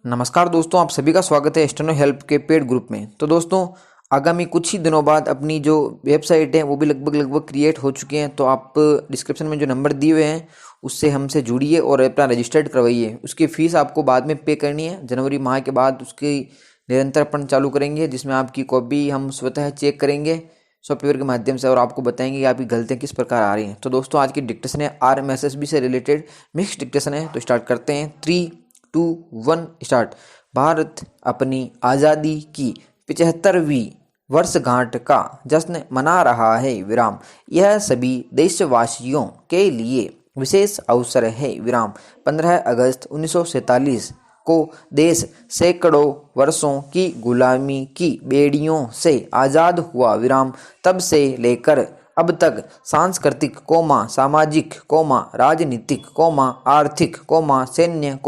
नमस्कार दोस्तों, आप सभी का स्वागत है स्टेनो हेल्प के पेड ग्रुप में। तो दोस्तों, आगामी कुछ ही दिनों बाद अपनी जो वेबसाइट है वो भी लगभग क्रिएट हो चुकी है। तो आप डिस्क्रिप्शन में जो नंबर दिए हुए हैं उससे हमसे जुड़िए और अपना रजिस्टर्ड करवाइए। उसकी फ़ीस आपको बाद में पे करनी है। जनवरी माह के बाद उसकी निरंतर अपन चालू करेंगे, जिसमें आपकी कॉपी हम स्वतः चेक करेंगे सॉफ्टवेयर के माध्यम से और आपको बताएंगे कि आपकी गलतियाँ किस प्रकार आ रही हैं। तो दोस्तों, आज की डिक्टेशन है RMSSB से रिलेटेड मिक्स डिक्टेशन है। तो स्टार्ट करते हैं। 3, 2, 1 स्टार्ट। भारत अपनी आज़ादी की 75वीं वर्षगांठ का जश्न मना रहा है विराम। यह सभी देशवासियों के लिए विशेष अवसर है विराम। 15 अगस्त 1947 को देश सैकड़ों वर्षों की गुलामी की बेड़ियों से आज़ाद हुआ विराम। तब से लेकर अब तक सांस्कृतिक सामाजिक राजनीतिक आर्थिक सैन्य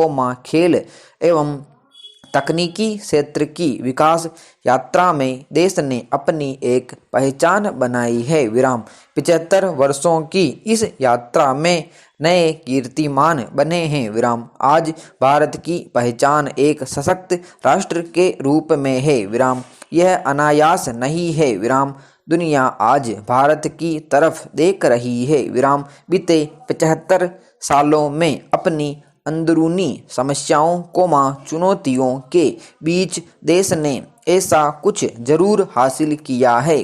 खेल एवं तकनीकी क्षेत्र की विकास यात्रा में देश ने अपनी एक पहचान बनाई है विराम। 75 वर्षों की इस यात्रा में नए कीर्तिमान बने हैं विराम। आज भारत की पहचान एक सशक्त राष्ट्र के रूप में है विराम। यह अनायास नहीं है विराम। दुनिया आज भारत की तरफ देख रही है विराम। बीते 75 सालों में अपनी अंदरूनी समस्याओं चुनौतियों के बीच देश ने ऐसा कुछ जरूर हासिल किया है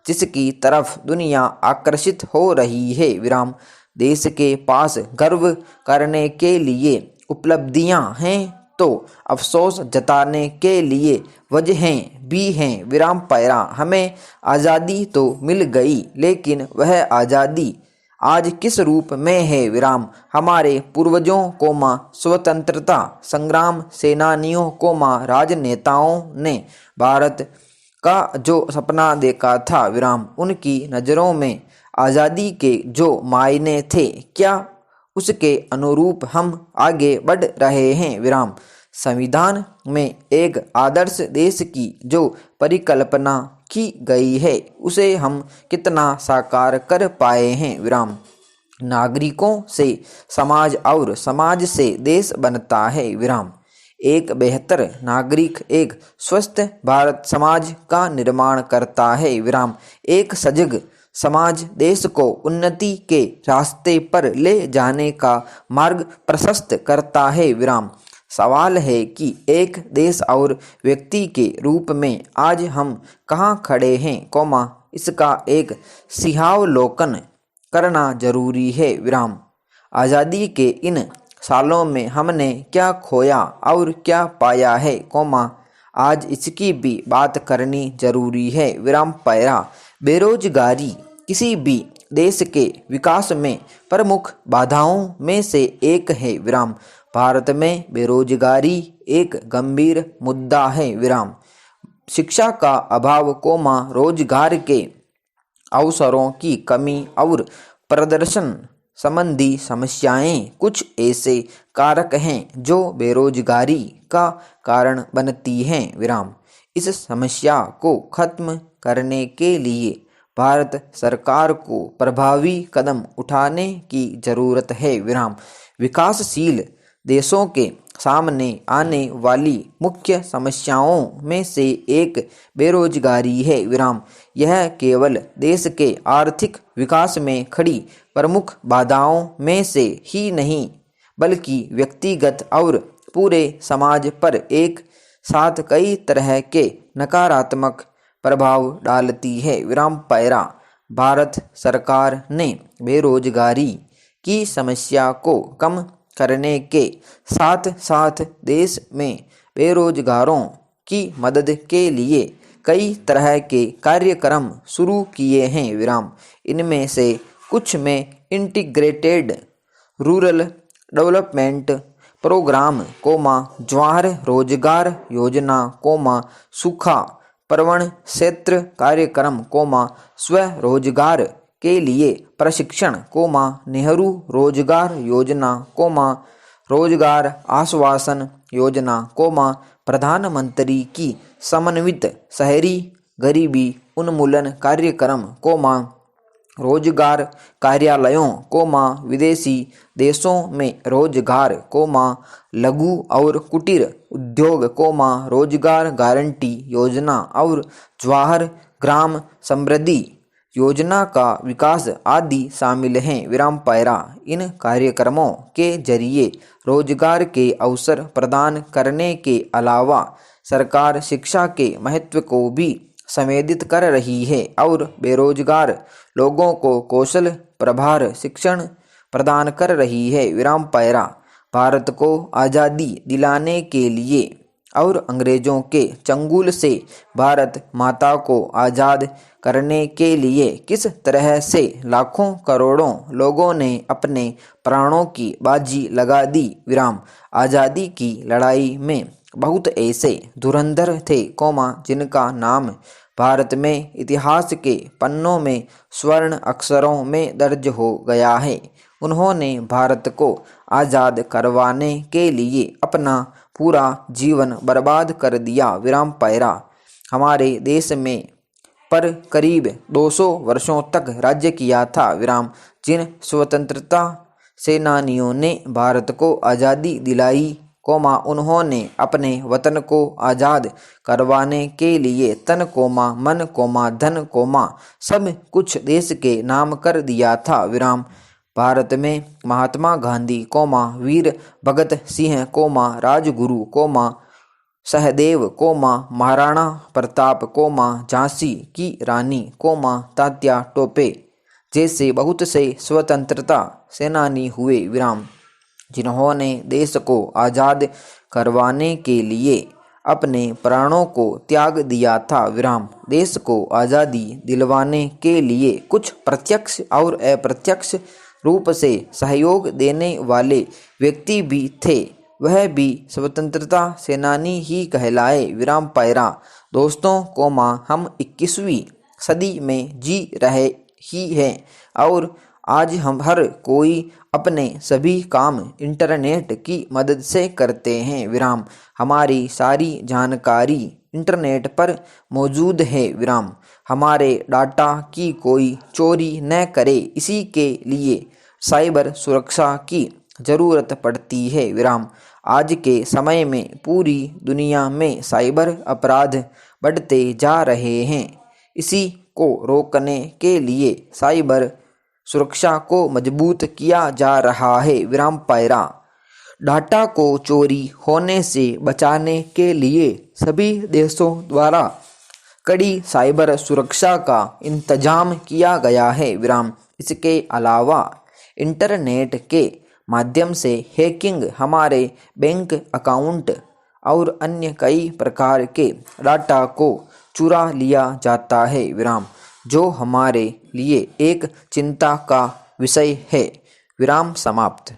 जिसकी तरफ दुनिया आकर्षित हो रही है विराम। देश के पास गर्व करने के लिए उपलब्धियां हैं तो अफसोस जताने के लिए वजहें भी हैं विराम पैरा। हमें आज़ादी तो मिल गई, लेकिन वह आज़ादी आज किस रूप में है विराम। हमारे पूर्वजों स्वतंत्रता संग्राम सेनानियों राजनेताओं ने भारत का जो सपना देखा था विराम, उनकी नज़रों में आज़ादी के जो मायने थे, क्या उसके अनुरूप हम आगे बढ़ रहे हैं विराम। संविधान में एक आदर्श देश की जो परिकल्पना की गई है उसे हम कितना साकार कर पाए हैं विराम। नागरिकों से समाज और समाज से देश बनता है विराम। एक बेहतर नागरिक एक स्वस्थ भारत समाज का निर्माण करता है विराम। एक सजग समाज देश को उन्नति के रास्ते पर ले जाने का मार्ग प्रशस्त करता है विराम। सवाल है कि एक देश और व्यक्ति के रूप में आज हम कहाँ खड़े हैं इसका एक सिंहावलोकन करना जरूरी है विराम। आज़ादी के इन सालों में हमने क्या खोया और क्या पाया है आज इसकी भी बात करनी जरूरी है विराम पैरा। बेरोजगारी किसी भी देश के विकास में प्रमुख बाधाओं में से एक है विराम। भारत में बेरोजगारी एक गंभीर मुद्दा है विराम। शिक्षा का अभाव रोजगार के अवसरों की कमी और प्रदर्शन संबंधी समस्याएं कुछ ऐसे कारक हैं जो बेरोजगारी का कारण बनती हैं विराम। इस समस्या को खत्म करने के लिए भारत सरकार को प्रभावी कदम उठाने की जरूरत है विराम। विकासशील देशों के सामने आने वाली मुख्य समस्याओं में से एक बेरोजगारी है विराम। यह केवल देश के आर्थिक विकास में खड़ी प्रमुख बाधाओं में से ही नहीं, बल्कि व्यक्तिगत और पूरे समाज पर एक साथ कई तरह के नकारात्मक प्रभाव डालती है विराम पैरा। भारत सरकार ने बेरोजगारी की समस्या को कम करने के साथ साथ देश में बेरोजगारों की मदद के लिए कई तरह के कार्यक्रम शुरू किए हैं विराम। इनमें से कुछ में integrated rural development programme Jawahar Rozgar Yojana सूखा प्रवण क्षेत्र कार्यक्रम स्वरोजगार के लिए प्रशिक्षण नेहरू रोजगार योजना रोजगार आश्वासन योजना प्रधानमंत्री की समन्वित शहरी गरीबी उन्मूलन कार्यक्रम रोजगार कार्यालयों, विदेशी देशों में रोजगार, लघु और कुटीर उद्योग, रोजगार गारंटी योजना और जवाहर ग्राम समृद्धि योजना का विकास आदि शामिल हैं। विराम पैरा। इन कार्यक्रमों के जरिए रोजगार के अवसर प्रदान करने के अलावा सरकार शिक्षा के महत्व को भी संवेदित कर रही है और बेरोजगार लोगों को कौशल प्रभार शिक्षण प्रदान कर रही है। विराम पैरा। भारत को आज़ादी दिलाने के लिए और अंग्रेजों के चंगुल से भारत माता को आज़ाद करने के लिए किस तरह से लाखों करोड़ों लोगों ने अपने प्राणों की बाजी लगा दी। विराम। आज़ादी की लड़ाई में बहुत ऐसे धुरंधर थे, जिनका नाम भारत में इतिहास के पन्नों में स्वर्ण अक्षरों में दर्ज हो गया है। उन्होंने भारत को आज़ाद करवाने के लिए अपना पूरा जीवन बर्बाद कर दिया। विराम पैरा। हमारे देश में पर करीब 200 वर्षों तक राज्य किया था। विराम। जिन स्वतंत्रता सेनानियों ने भारत को आज़ादी दिलाई, उन्होंने अपने वतन को आज़ाद करवाने के लिए तन, मन, धन, सब कुछ देश के नाम कर दिया था। विराम। भारत में महात्मा गांधी, वीर भगत सिंह, राजगुरु, सहदेव, महाराणा प्रताप, झांसी की रानी, तात्या टोपे जैसे बहुत से स्वतंत्रता सेनानी हुए। विराम। जिन्होंने देश को आज़ाद करवाने के लिए अपने प्राणों को त्याग दिया था। विराम। देश को आज़ादी दिलवाने के लिए कुछ प्रत्यक्ष और अप्रत्यक्ष रूप से सहयोग देने वाले व्यक्ति भी थे, वह भी स्वतंत्रता सेनानी ही कहलाए। विराम पैरा। दोस्तों, हम 21वीं सदी में जी रहे ही हैं और आज हम हर कोई अपने सभी काम इंटरनेट की मदद से करते हैं। विराम। हमारी सारी जानकारी इंटरनेट पर मौजूद है। विराम। हमारे डाटा की कोई चोरी न करे, इसी के लिए साइबर सुरक्षा की ज़रूरत पड़ती है। विराम। आज के समय में पूरी दुनिया में साइबर अपराध बढ़ते जा रहे हैं। इसी को रोकने के लिए साइबर सुरक्षा को मजबूत किया जा रहा है। विराम पैरा। डाटा को चोरी होने से बचाने के लिए सभी देशों द्वारा कड़ी साइबर सुरक्षा का इंतजाम किया गया है। विराम। इसके अलावा इंटरनेट के माध्यम से हैकिंग, हमारे बैंक अकाउंट और अन्य कई प्रकार के डाटा को चुरा लिया जाता है। विराम। जो हमारे लिए एक चिंता का विषय है। विराम समाप्त।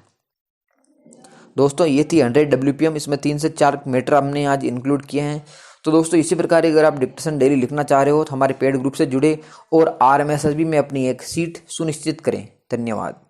दोस्तों, ये थी 100 WPM। इसमें 3 से 4 मैटर हमने आज इंक्लूड किए हैं। तो दोस्तों, इसी प्रकार अगर आप डिक्टेशन डेली लिखना चाह रहे हो तो हमारे पेड ग्रुप से जुड़े और RMSSB में अपनी एक सीट सुनिश्चित करें। धन्यवाद।